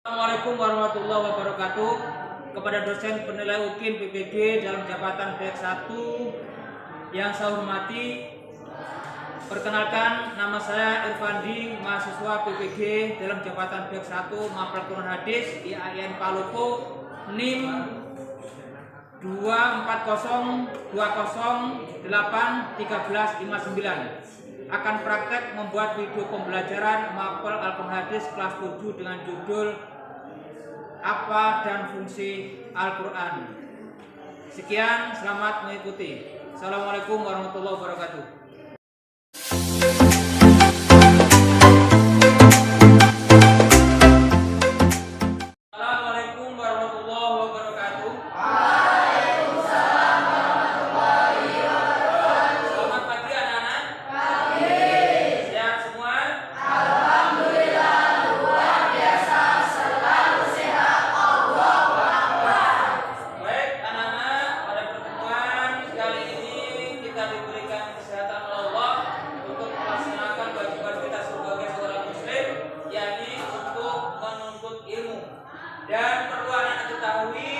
Assalamualaikum warahmatullahi wabarakatuh. Kepada dosen penilai UKIN PPG dalam jabatan PEK 1 yang saya hormati, perkenalkan nama saya Irfandi, mahasiswa PPG dalam jabatan PEK 1 Mapel Quran Hadis IAIN Palopo NIM 24020081359 akan praktek membuat video pembelajaran Mapel Al-Quran Hadis kelas 7 dengan judul Apa dan Fungsi Al-Quran. Sekian, selamat mengikuti. Assalamualaikum warahmatullahi wabarakatuh. Assalamualaikum warahmatullahi wabarakatuh. Waalaikumsalam warahmatullahi wabarakatuh. Selamat pagi anak-anak. Pagi. Sehat semua? Alhamdulillah luar biasa, selalu sehat. Allahu Akbar. Baik anak-anak, pada pertemuan kali ini kita diberikan kesehatan oleh Allah untuk melaksanakan kewajiban kita sebagai seorang muslim, yakni untuk menuntut ilmu. Dan perlu anak-anak ketahui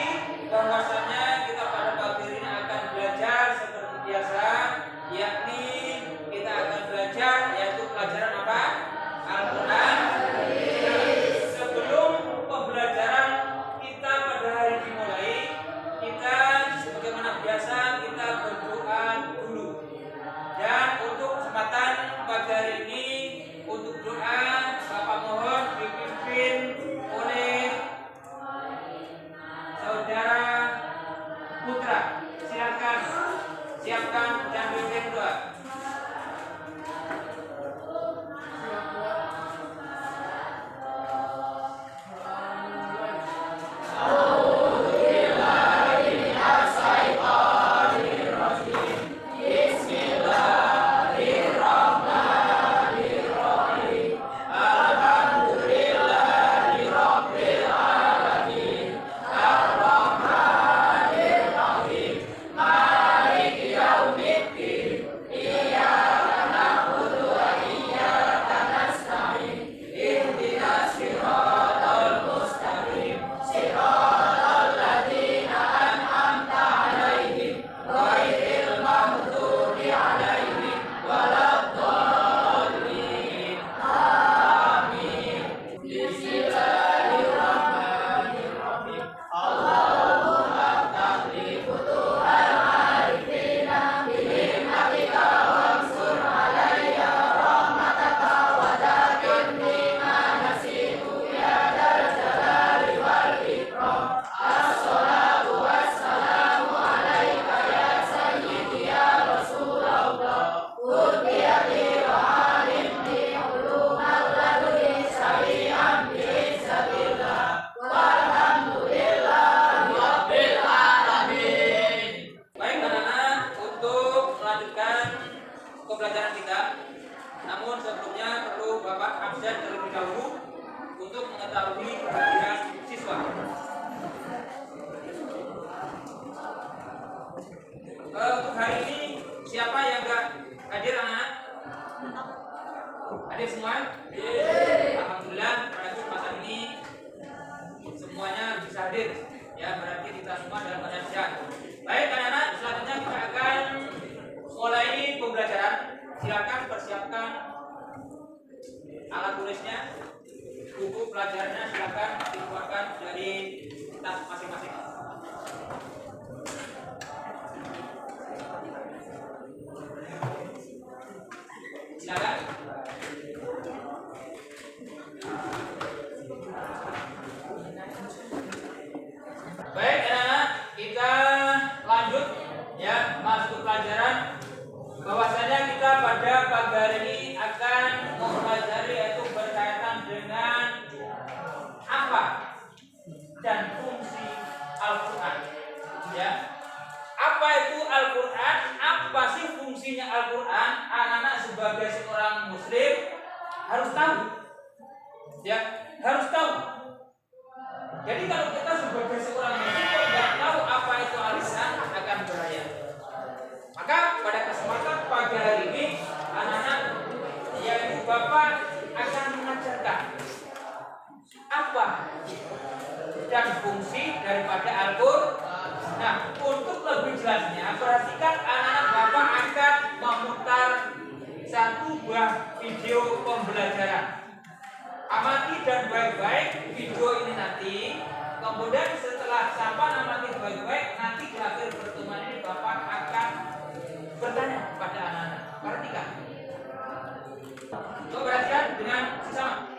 bahwasanya kita pada pagi ini akan belajar seperti biasa, yakni kita akan belajar yaitu pelajaran apa? Al-Quran. Sebelum pembelajaran kita pada hari dimulai, kita sebagaimana biasa kita berdoa dulu. Dan untuk kesempatan pagi hari ini, untuk doa Bapak mohon dipimpin oleh Saudara Putra. Silakan siapkan dan pimpin doa. Baik anak-anak, untuk melanjutkan pembelajaran kita, namun sebelumnya perlu Bapak absen terlebih dahulu untuk mengetahui kebagian siswa. Untuk hari ini siapa yang enggak hadir anak-anak? Hadir semua? Alhamdulillah pada kesempatan ini semuanya bisa hadir. Ya, berarti kita semua dalam keadaan sehat. Baik anak-anak, selanjutnya kita akan mulai pembelajaran. Silakan persiapkan alat tulisnya, buku pelajarannya silakan dikeluarkan dari tas masing-masing. Silakan. Baik anak-anak, kita lanjut ya masuk ke pelajaran. Bahwasanya kita pada pagi hari ini akan mempelajari yaitu berkaitan dengan apa dan fungsi Al-Quran. Ya, apa itu Al-Quran? Apa sih fungsinya Al-Quran? Anak-anak sebagai seorang Muslim harus tahu. Ya, harus tahu. Jadi kalau kita sebagai seorang Muslim tidak tahu apa itu Al-Quran akan bahaya. Maka pada kesempatan pagi hari ini anak-anak yaitu Bapak akan mengajarkan apa dan fungsi daripada Al-Qur'an. Nah, untuk lebih jelasnya, perhatikan anak-anak Bapak akan memutar satu buah video pembelajaran. Amati dan baik-baik video ini nanti. Kemudian setelah sampai amati baik-baik, nanti di akhir pertemuan ini Bapak akan bertanya kepada anak-anak. Perhatikan. Coba perhatikan dengan sesama.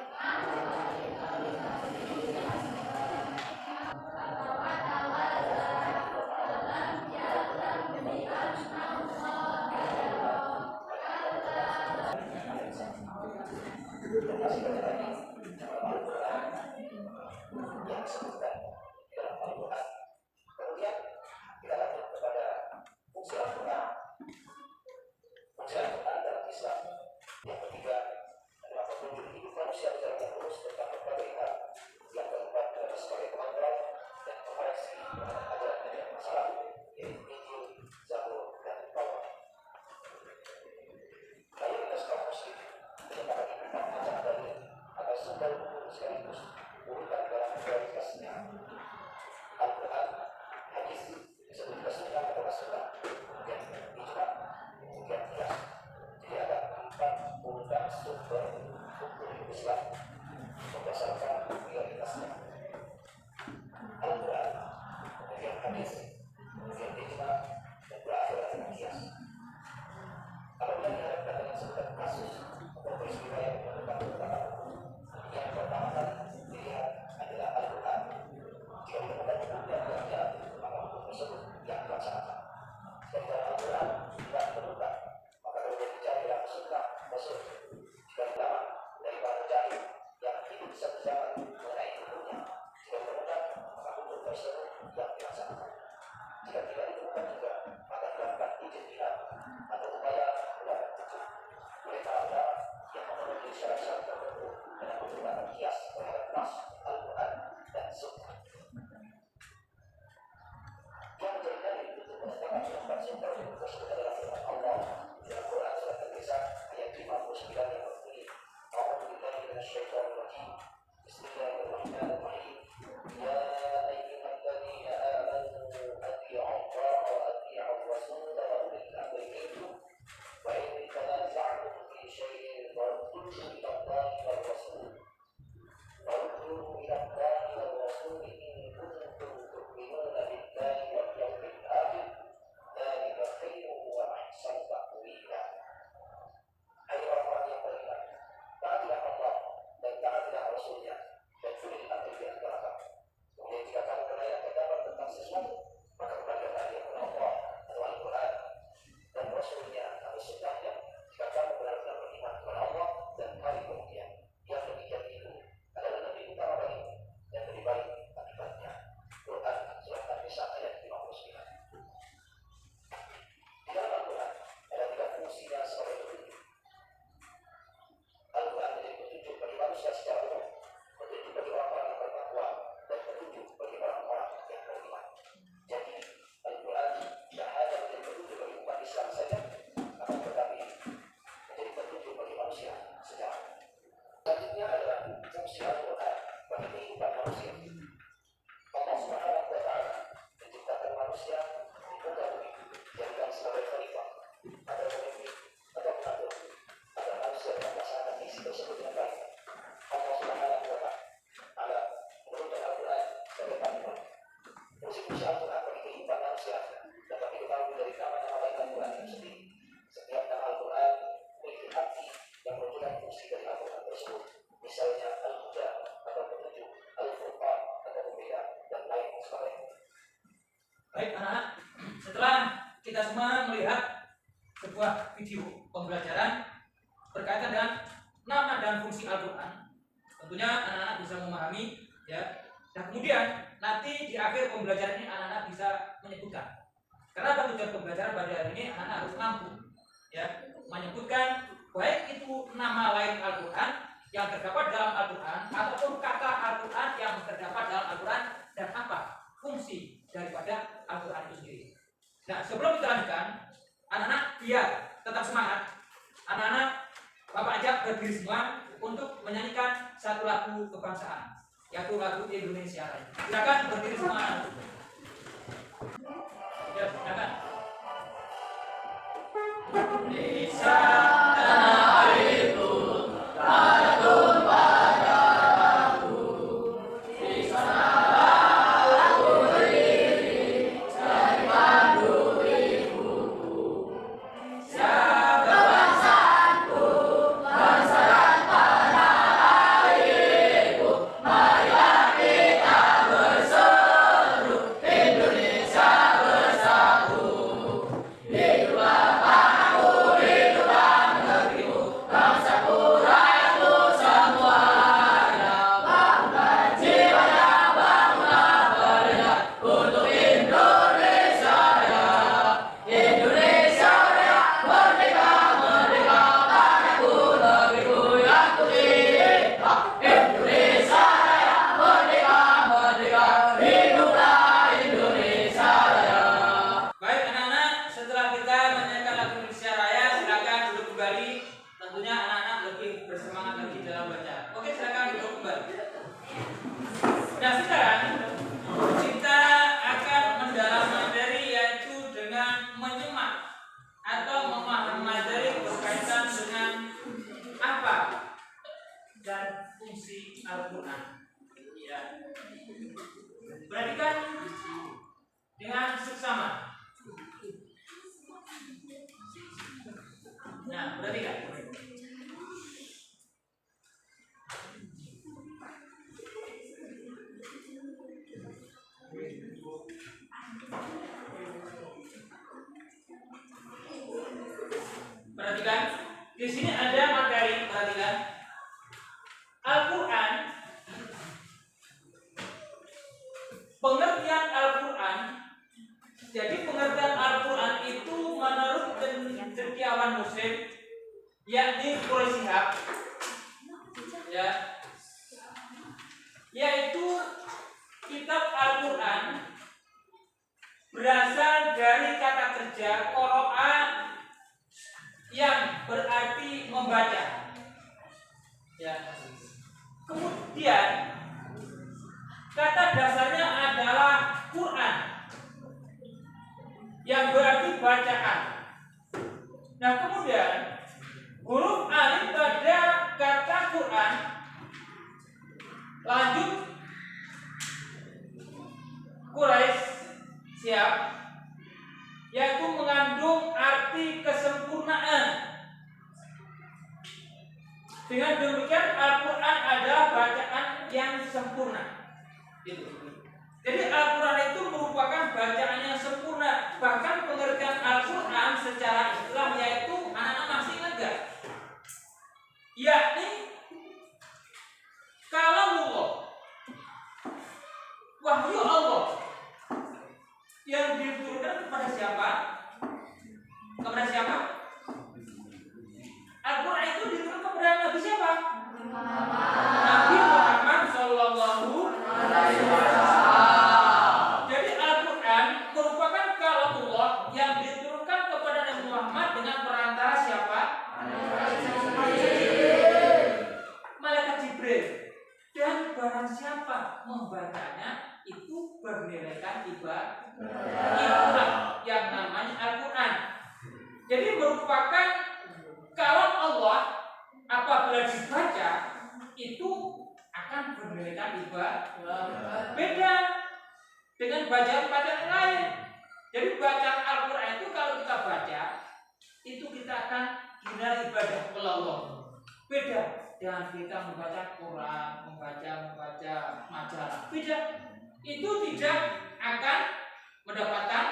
Baik anak-anak, setelah kita semua melihat sebuah video pembelajaran berkaitan dengan nama dan fungsi Al-Quran, tentunya anak-anak bisa memahami ya. Dan kemudian nanti di akhir pembelajaran ini anak-anak bisa menyebutkan. Kenapa tujuan pembelajaran pada hari ini anak-anak harus mampu ya menyebutkan baik itu nama lain Al-Quran yang terdapat dalam Al-Quran ataupun kata Al-Quran yang terdapat dalam Al-Quran dan apa fungsi daripada Al-Quran itu sendiri. Nah, sebelum kita lanjutkan, anak-anak biar tetap semangat, anak-anak Bapak ajak berdiri semua untuk menyanyikan satu lagu kebangsaan. Yang lagu Indonesia Raya. Silakan berdiri semua. Ya, silakan. Indonesia tanah airku, tanahku padaku. Di sana aku berdiri, cari pandu ibuku. Siapa bangsaku, bangsa dan tanah airku. Marilah kita berseru, Indonesia bersatu. Hiduplah tanahku, hiduplah negeriku, bangsaku, rakyatku semuanya. Bangunlah jiwanya, bangunlah berdaya untuk Indonesia Raya. Indonesia Raya, merdeka, merdeka, tanahku, negeriku yang ku cinta. Indonesia Raya, merdeka, merdeka, hiduplah Indonesia Raya. Baik anak-anak, setelah kita menyanyikan lagu Indonesia Raya, silakan duduk kembali. Tentunya anak-anak lebih bersemangat lagi dalam baca. Oke, silakan duduk kembali. Nah, sekarang kita akan mendalam materi, yaitu dengan menyimak atau memahami materi berkaitan dengan apa dan fungsi Al-Quran. Ya. Perhatikan dengan seksama. Nah, perhatikan. Perhatikan, di sini ada materi. Perhatikan, Al-Quran. Pengertian Al-Quran. Jadi pengertian Al-Quran itu menurut cendekiawan Muslim, yakni Quraisy Shihab, ya, yaitu kitab Al-Quran berasal dari kata kerja qara'a yang berarti membaca. Ya. Kemudian kata dasarnya adalah Quran yang berarti bacaan. Nah, kemudian huruf alif pada kata Quran lanjut Quraisy Shihab, yaitu mengandung arti kesempurnaan. Dengan demikian Al-Quran adalah bacaan yang sempurna. Jadi Al-Quran itu merupakan bacaan yang sempurna. Bahkan pengertian Al-Quran secara istilah yaitu, anak-anak masih ingat gak? Yakni kalamullah, wahyu Allah yang diturunkan kepada siapa? Kepada siapa? Al-Quran itu diturunkan kepada Nabi siapa? Nabi Muhammad Sallallahu Alaihi Wasallam. Jadi Al-Quran merupakan kalamullah yang diturunkan kepada Nabi Muhammad dengan perantara siapa? Malaikat Jibril. Dan barang siapa membacanya itu bernilaikan ibadah. Itulah yang namanya Al-Quran. Jadi merupakan kalam Allah, apabila dibaca itu akan bernilaikan ibadah. Beda dengan bacaan-bacaan lain. Jadi bacaan Al-Quran itu kalau kita baca itu kita akan dinilai ibadah oleh Allah. Beda dengan kita membaca Quran, membaca majalah. Beda. Itu tidak akan mendapatkan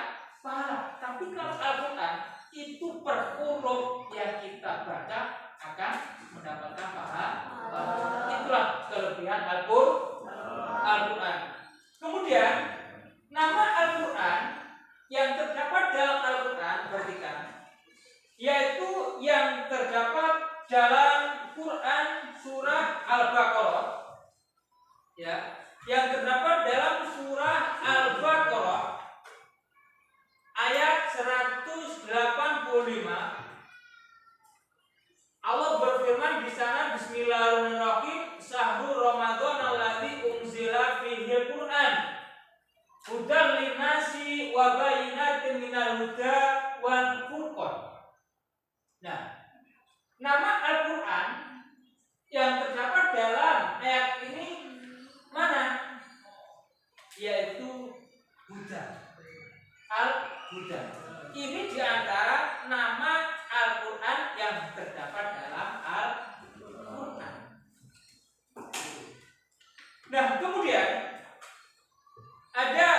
pahala. Tapi kalau Al-Quran itu per huruf yang kita baca akan mendapatkan pahala. Itulah kelebihan Al-Quran. Kemudian nama Al-Quran yang terdapat dalam Al-Quran, perhatikan, yaitu yang terdapat dalam Quran surah Al-Baqarah, ya, yang terdapat dalam surah Al-Baqarah ayat 185. Allah berfirman di sana, Bismillahirrahmanirrahim, Syahrul Ramadan alladzi unzila ada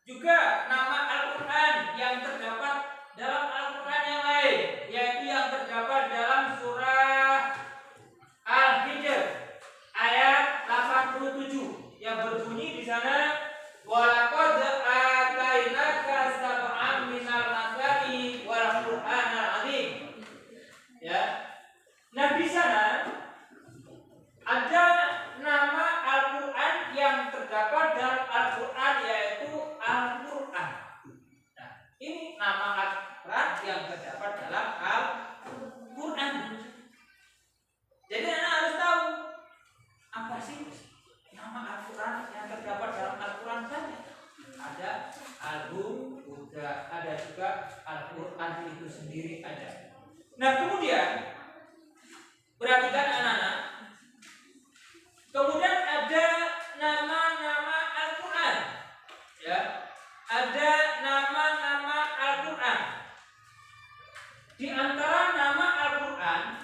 juga nama Al-Quran yang terdapat dalam Al-Quran yang lain, yaitu yang terdapat dalam surah Al-Hijr ayat 87 yang berbunyi di sana, walaqad atainaka sab'an minal masani wal Qur'anal azim. Ya. Nah, di sana ada nama Al-Quran yang terdapat dalam Al-Quran, yaitu Al-Quran. Nah, ini nama Al-Quran yang terdapat dalam Al-Quran. Jadi Anda harus tahu apa sih nama Al-Quran yang terdapat dalam Al-Quran saja. Ada Al-Rum, ada juga Al-Quran itu sendiri ada. Nah, kemudian perhatikan anak-anak. Kemudian ada nama-nama Al-Quran, ya, ada nama-nama Al-Quran. Di antara nama Al-Quran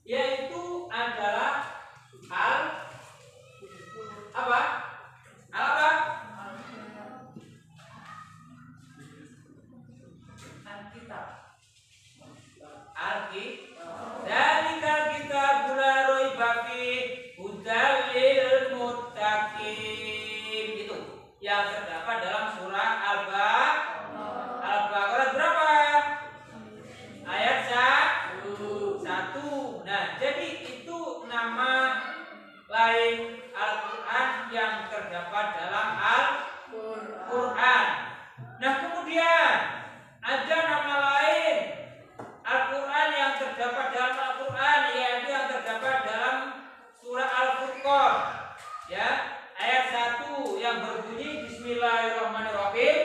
yaitu adalah Alkitab. Dzalikal kitabul la raiba fihi hudal lil muttaqin. Itu yang terdapat dalam surah Al-Baqarah berapa? Ayat 1. Nah, jadi itu nama lain Al-Quran yang terdapat dalam Al-Quran. Nah, kemudian ada nama lain Al-Quran yang terdapat dalam Al-Quran, yaitu yang terdapat dalam surah Al-Furqan, ya, ayat 1 yang berbunyi Bismillahirrahmanirrahim,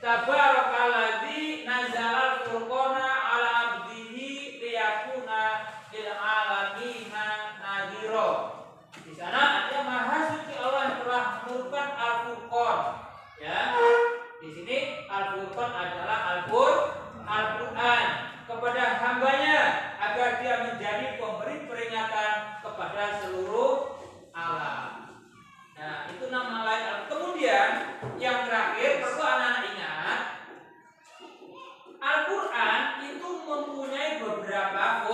Tabarakalladzi nazalal furqana ala abdihi liyakuna lil alamina nadhira. Di sana ada Maha Suci Allah yang telah menurunkan Al-Furqan, ya. Di sini Al-Furqan adalah Al-Quran kepada hambanya agar dia menjadi pemberi peringatan kepada seluruh alam. Nah, itu nama lain. Kemudian yang terakhir perlu anak-anak ingat, Al-Quran itu mempunyai beberapa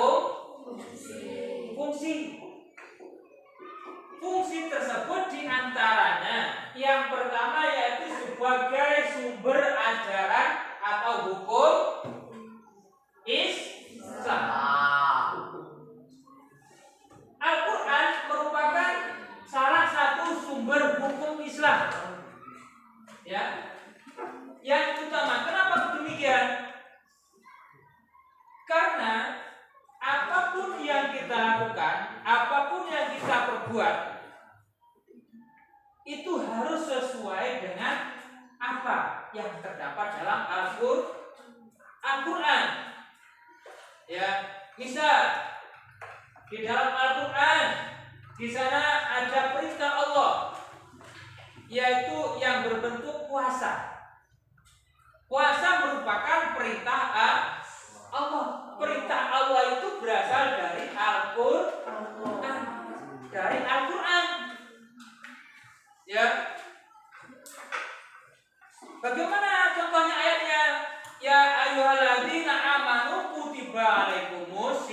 fungsi. Fungsi tersebut diantaranya yang pertama yaitu sebagai sumber ajaran atau hukum Islam. Al-Quran merupakan salah satu sumber hukum Islam, ya, yang utama. Kenapa demikian? Karena apapun yang kita lakukan, apapun yang kita perbuat, itu harus sesuai dengan apa yang terdapat dalam Al-Quran. Ya, misal di dalam Al-Quran di sana ada perintah Allah, yaitu yang berbentuk puasa. Puasa merupakan perintah Allah. Perintah Allah itu berasal dari Al-Quran, dari Al-Quran. Ya. Bagaimana contohnya ayatnya? Ya ayyuhalladzina amanu kutiba alaikumus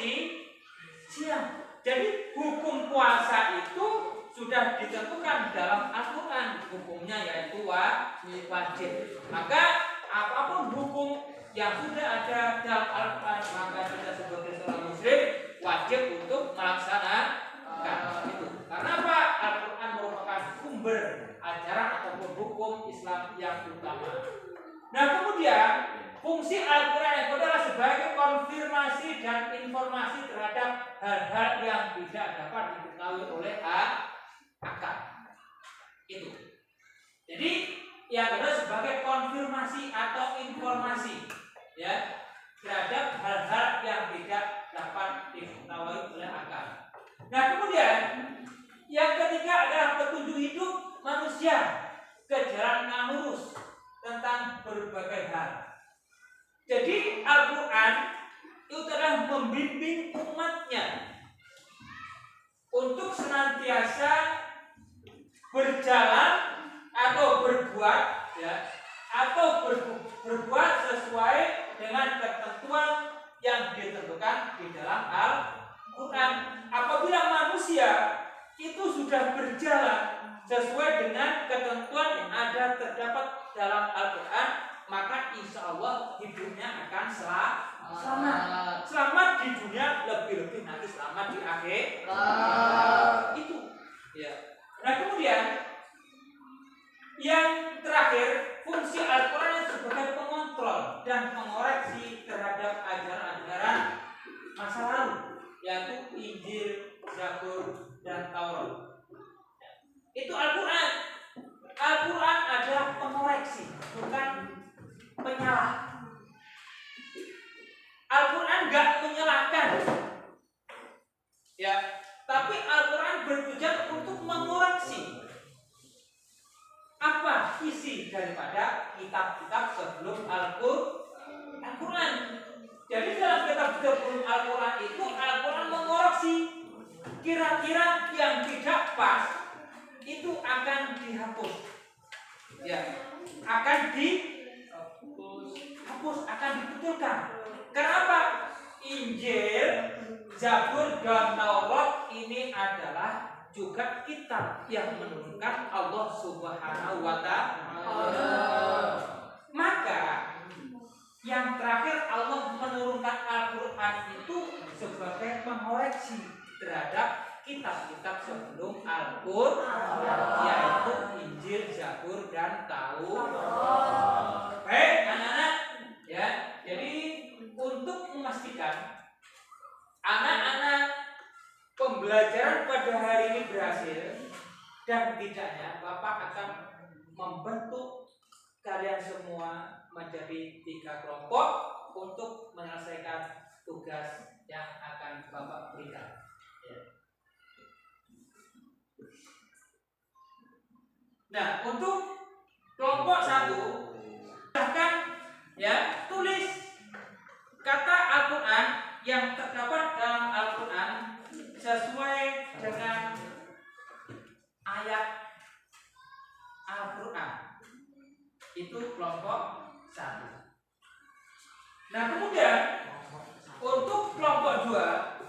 siyam. Jadi hukum puasa itu sudah ditentukan dalam Al-Quran. Hukumnya yaitu wajib. Maka apapun hukum yang sudah ada dalam Al-Quran, maka kita sebagai seorang muslim wajib untuk melaksanakan itu. Karena apa? Al-Quran merupakan sumber ajaran ataupun hukum Islam yang utama. Nah, kemudian fungsi Al-Quran yang adalah sebagai konfirmasi dan informasi terhadap hal-hal yang tidak dapat diketahui oleh akal. Itu. Jadi yang kedua sebagai konfirmasi atau informasi, ya, terhadap hal-hal yang tidak dapat diketahui oleh akal. Nah, kemudian yang ketiga adalah petunjuk hidup manusia ke jalan yang lurus tentang berbagai hal. Jadi Al-Quran itu telah membimbing umatnya untuk senantiasa berjalan atau berbuat ya atau berbuat sesuai dengan ketentuan yang ditentukan di dalam Al-Quran. Apabila manusia itu sudah berjalan sesuai dengan ketentuan yang ada terdapat dalam Al-Quran, maka insya Allah hidupnya akan selamat di dunia, lebih-lebih nanti selamat di akhir. Itu ya. Nah kemudian yang terakhir, fungsi Al-Quran sebagai pengontrol dan pengoreksi terhadap ajaran-ajaran masa lalu, yaitu Injil, Zabur, dan Taurat. Itu Al-Quran. Al-Quran adalah pengoreksi, bukan penyalah. Al-Quran gak menyalahkan, ya, tapi Al-Quran bertujuan untuk mengoreksi apa isi daripada kitab-kitab sebelum Al-Quran. Jadi dalam kitab sebelum Al-Quran itu Al-Quran mengoreksi kira-kira yang tidak pas itu akan dihapus, ya, akan dihapus, akan dibetulkan. Kenapa? Injil, Zabur, dan Taurat ini adalah juga kitab yang menurunkan Allah Subhanahu wa Ta'ala. Maka yang terakhir Allah menurunkan Al-Quran itu sebagai pengoreksi terhadap kitab-kitab sebelum Al-Quran, yaitu Injil, Zabur, dan Taurat. Baik anak-anak, ya. Jadi untuk memastikan anak-anak pembelajaran pada hari ini berhasil dan tidaknya, Bapak akan membentuk kalian semua menjadi 3 kelompok untuk menyelesaikan tugas yang akan Bapak berikan. Ya. Nah, untuk kelompok 1, silahkan ya tulis kata Al-Quran yang terdapat dalam Al-Quran sesuai dengan ayat Al-Quran. Itu kelompok 1. Nah kemudian untuk kelompok 2,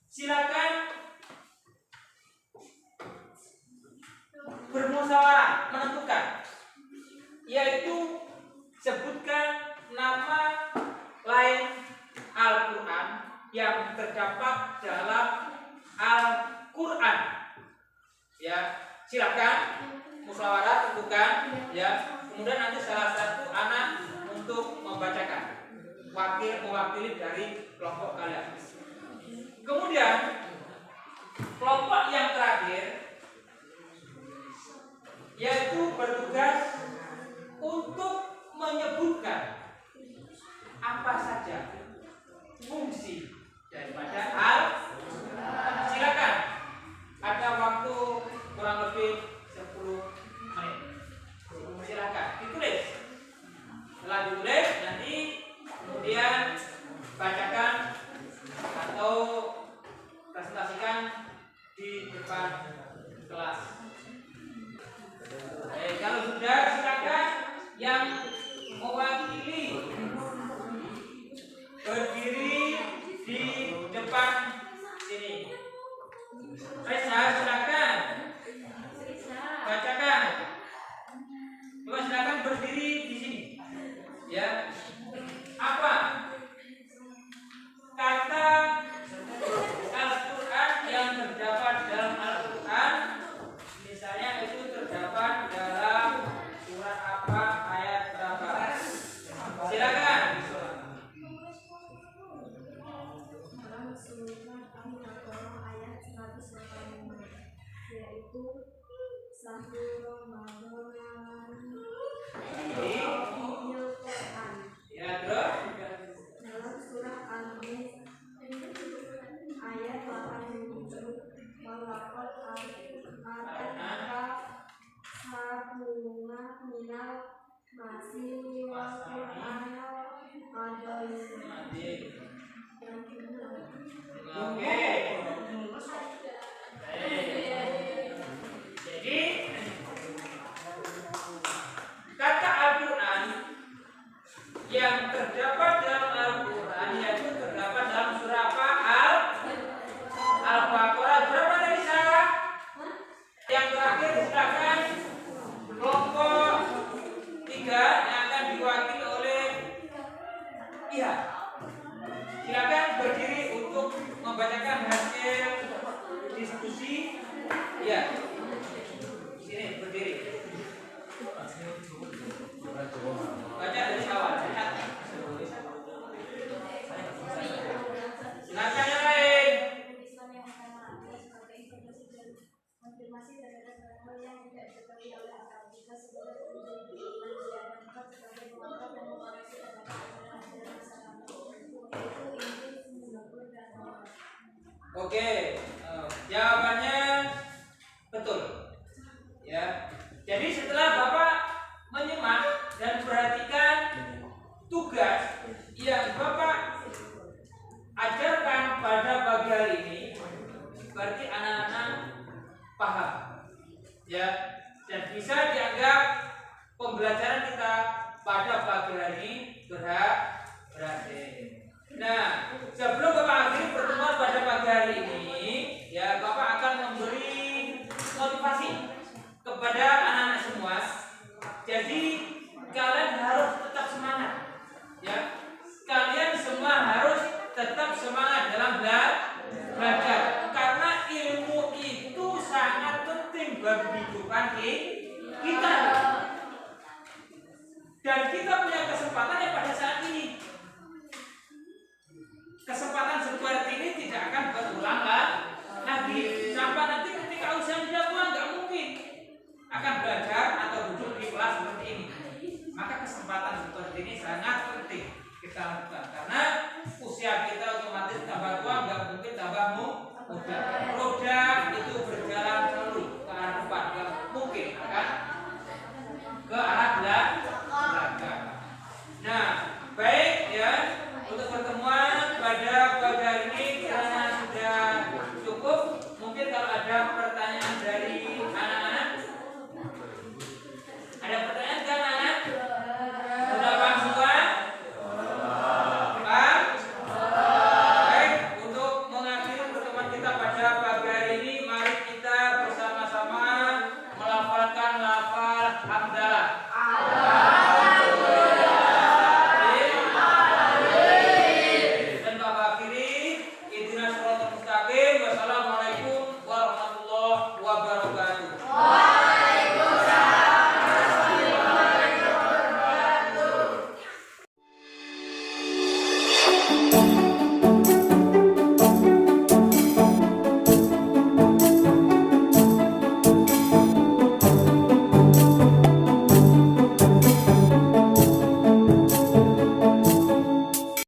silakan bermusyawarah menentukan, yaitu sebutkan nama lain Al-Quran yang terdapat dalam Al-Quran. Ya, silakan musyawarah tentukan, ya. Kemudian nanti salah satu anak untuk membacakan, mewakili dari kelompok kalian. Kemudian kelompok yang terakhir yaitu bertugas untuk menyebutkan apa saja fungsi daripada Al-Quran. Silakan, ada waktu kurang lebih 10 menit. Silakan ditulis. Setelah ditulis nanti kemudian bacakan atau presentasikan di depan kelas. Kalau sudah, silakan yang mewakili berdiri di depan sini. Reza, silakan bacakan. Coba silakan berdiri di sini. Ya. Apa kata Al-Quran yang terdapat dalam Al-Quran? Misalnya itu terdapat dalam surat apa, ayat berapa? Silakan. Dalam surat Al-Baqarah ayat 185, yaitu 1 Ramadan Quran. Ya, terus Dalam surat Al-Mulk ayat 87, walaqad atanaka sabunga minal masih wa qur'anal adil. oke. Jadi tidak diketahui oleh akal. Jika sebuah terjadi dianggap sebagai pengantar dan mengoreksi terhadap ajaran-ajaran masa lalu, yaitu Injil, Zabur, dan Taurat. Oke, jawabannya betul. Ya. Jadi setelah Bapak menyimak dan perhatikan tugas yang Bapak ajarkan pada pagi hari ini, berarti anak-anak paham. Ya, dan bisa dianggap pembelajaran kita pada pagi hari ini berhasil. Nah, sebelum Bapak akhiri pertemuan pada pagi hari ini, ya Bapak akan memberi motivasi kepada anak-anak semua. Jadi kalian harus tetap semangat. Ya, kalian semua harus tetap semangat dalam belajar, karena ilmu itu sangat penting bagi kehidupan kita. Dan kita punya kesempatan yang pada saat ini. Kesempatan seperti ini tidak akan berulang lagi. Sampai nanti ketika usia tidak tua nggak mungkin akan belajar atau duduk di kelas seperti ini. Maka kesempatan seperti ini sangat penting kita lakukan, karena usia kita otomatis tambah tua, nggak mungkin tambah muda.